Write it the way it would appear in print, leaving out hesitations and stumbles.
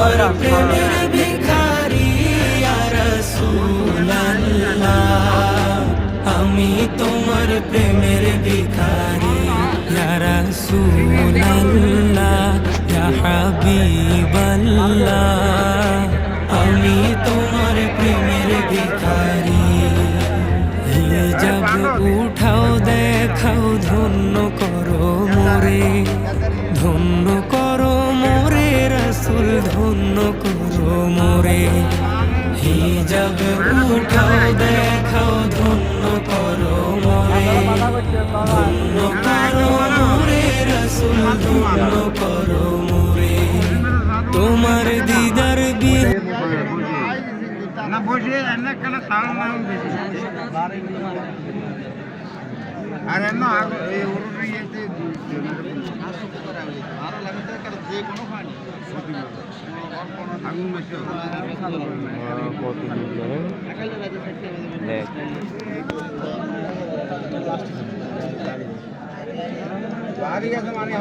তোমার প্রেমের ভিখারি ইয়া রাসূলুল্লাহ, আমি তোমার প্রেমের ভিখারি ইয়া রাসূলুল্লাহ, ইয়া হাবিবাল্লাহ, আমি তোমার প্রেমের ভিখারি। হিজাব উঠাও দেখাও ধন্য করো মোরে, ধন্য করো মোরে রাসূল, ধন্য করো মোরে। হিজাব উঠাও দেখাও ধন্য করো মোরে, ধন্য করো মোরে রাসূল, ধন্য করো মোরে। তোমার দিদার বিয়ে না বসে এনে কেন সাউন্ড না আর এমন এই উড়ে গেছে আরো লাগাতে কারণ যে কোনো পানি আগুন মাসে কত বাড়ি গেছে মানে